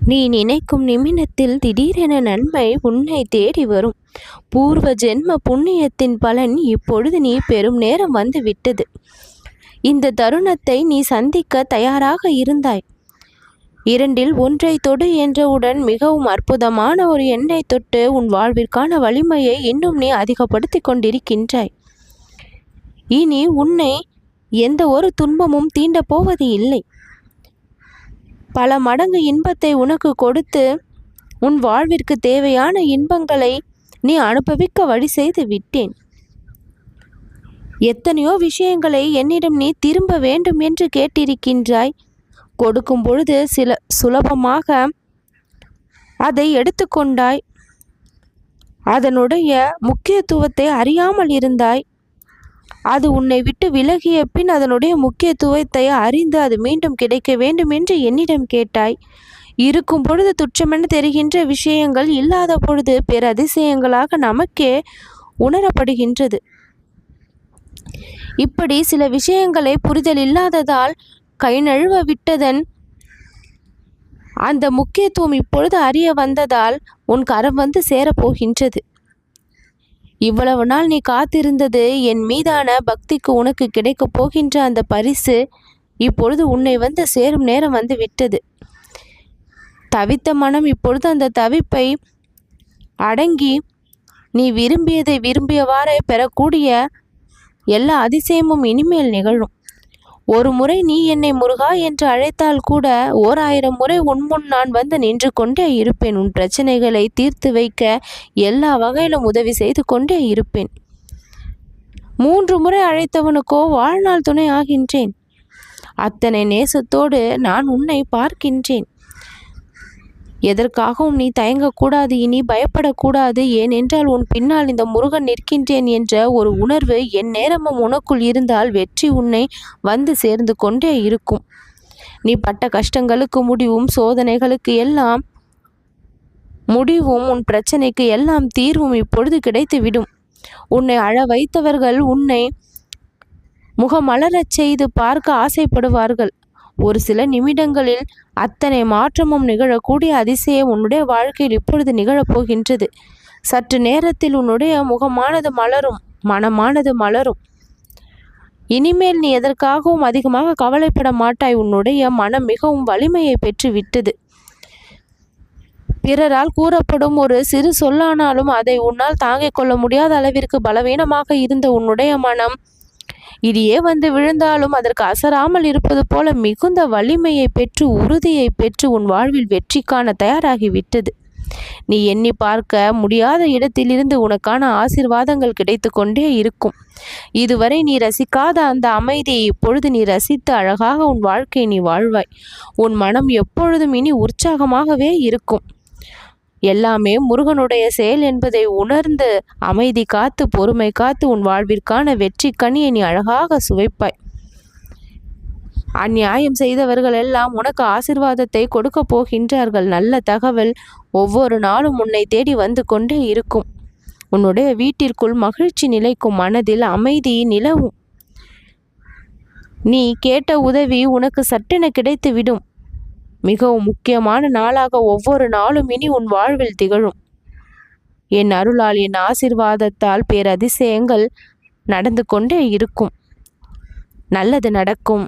நீ நினைக்கும் நிமிடத்தில் திடீரென நன்மை உன்னை தேடி வரும். பூர்வ ஜென்ம புண்ணியத்தின் பலன் இப்பொழுது நீ பெறும் நேரம் வந்து விட்டது. இந்த தருணத்தை நீ சந்திக்க தயாராக இருந்தாய். இரண்டில் ஒன்றை தொடு என்றவுடன் மிகவும் அற்புதமான ஒரு எண்ணை தொட்டு உன் வாழ்விற்கான வலிமையை இன்னும் நீ அதிகப்படுத்தி கொண்டிருக்கின்றாய். இனி உன்னை எந்த ஒரு துன்பமும் தீண்டப் போவது இல்லை. பல மடங்கு இன்பத்தை உனக்கு கொடுத்து உன் வாழ்விற்கு தேவையான இன்பங்களை நீ அனுபவிக்க வழி செய்து விட்டேன். எத்தனையோ விஷயங்களை என்னிடம் நீ திரும்ப வேண்டும் என்று கேட்டிருக்கின்றாய். கொடுக்கும் பொழுது சுலபமாக அதை எடுத்துக்கொண்டாய். அதனுடைய முக்கியத்துவத்தை அறியாமல் இருந்தாய். அது உன்னை விட்டு விலகிய பின் அதனுடைய முக்கியத்துவத்தை அறிந்து அது மீண்டும் கிடைக்க வேண்டும் என்று என்னிடம் கேட்டாய். இருக்கும் பொழுது துச்சமென தெரிகின்ற விஷயங்கள் இல்லாத பொழுது பேரதிசயங்களாக நமக்கே உணரப்படுகின்றது. இப்படி சில விஷயங்களை புரிதல் இல்லாததால் கை நழுவ விட்டதன் அந்த முக்கியத்துவம் இப்பொழுது அறிய வந்ததால் உன் கரம் வந்து சேரப்போகின்றது. இவ்வளவு நாள் நீ காத்திருந்தது என் மீதான பக்திக்கு உனக்கு கிடைக்கப் போகின்ற அந்த பரிசு இப்பொழுது உன்னை வந்து சேரும் நேரம் வந்து விட்டது. தவித்த மனம் இப்பொழுது அந்த தவிப்பை அடங்கி நீ விரும்பியதை விரும்பியவாறே பெறக்கூடிய எல்லா அதிசயமும் இனிமேல் நிகழும். ஒரு முறை நீ என்னை முருகா என்று அழைத்தால் கூட 1000 முறை உன்முன் நான் வந்து நின்று கொண்டே இருப்பேன். உன் பிரச்சனைகளை தீர்த்து வைக்க எல்லா வகையிலும் உதவி செய்து கொண்டே இருப்பேன். 3 முறை அழைத்தவனுக்கோ வாழ்நாள் துணை ஆகின்றேன். அத்தனை நேசத்தோடு நான் உன்னை பார்க்கின்றேன். எதற்காகவும் நீ தயங்கக்கூடாது, இனி பயப்படக்கூடாது. ஏனென்றால் உன் பின்னால் இந்த முருகன் நிற்கின்றேன் என்ற ஒரு உணர்வு என் நேரமும் உனக்குள் இருந்தால் வெற்றி உன்னை வந்து சேர்ந்து கொண்டே இருக்கும். நீ பட்ட கஷ்டங்களுக்கு முடிவும், சோதனைகளுக்கு எல்லாம் முடிவும், உன் பிரச்சனைக்கு எல்லாம் தீர்வும் இப்பொழுது கிடைத்துவிடும். உன்னை அழ வைத்தவர்கள் உன்னை முகமலரச் செய்து பார்க்க ஆசைப்படுவார்கள். ஒரு சில நிமிடங்களில் அத்தனை மாற்றமும் நிகழக்கூடிய அதிசயம் உன்னுடைய வாழ்க்கையில் இப்பொழுது நிகழப்போகின்றது. சற்று நேரத்தில் உன்னுடைய முகமானது மலரும், மனமானது மலரும். இனிமேல் நீ எதற்காகவும் அதிகமாக கவலைப்பட மாட்டாய். உன்னுடைய மனம் மிகவும் வலிமையை பெற்று விட்டது. பிறரால் கூறப்படும் ஒரு சிறு சொல்லானாலும் அதை உன்னால் தாங்கிக் கொள்ள முடியாத அளவிற்கு பலவீனமாக இருந்த உன்னுடைய மனம் இடியே வந்து விழுந்தாலும் அதற்கு அசராமல் இருப்பது போல மிகுந்த வலிமையை பெற்று உறுதியை பெற்று உன் வாழ்வில் வெற்றி காண தயாராகிவிட்டது. நீ எண்ணி பார்க்க முடியாத இடத்திலிருந்து உனக்கான ஆசீர்வாதங்கள் கிடைத்து கொண்டே இருக்கும். இதுவரை நீ ரசிக்காத அந்த அமைதியை இப்பொழுது நீ ரசித்து அழகாக உன் வாழ்க்கையை நீ வாழ்வாய். உன் மனம் எப்பொழுதும் இனி உற்சாகமாகவே இருக்கும். எல்லாமே முருகனுடைய செயல் என்பதை உணர்ந்து அமைதி காத்து பொறுமை காத்து உன் வாழ்விற்கான வெற்றி கனியை நீ அழகாக சுவைப்பாய். அநியாயம் செய்தவர்கள் எல்லாம் உனக்கு ஆசீர்வாதத்தை கொடுக்க போகின்றார்கள். நல்ல தகவல் ஒவ்வொரு நாளும் உன்னை தேடி வந்து கொண்டே இருக்கும். உன்னுடைய வீட்டிற்குள் மகிழ்ச்சி நிலைக்கும், மனதில் அமைதி நிலவும். நீ கேட்ட உதவி உனக்கு சட்டென கிடைத்துவிடும். மிகவும் முக்கியமான நாளாக ஒவ்வொரு நாளும் இனி உன் வாழ்வில் திகழும். என் அருளால், என் ஆசீர்வாதத்தால் பேரதிசயங்கள் நடந்து கொண்டே இருக்கும். நல்லது நடக்கும்.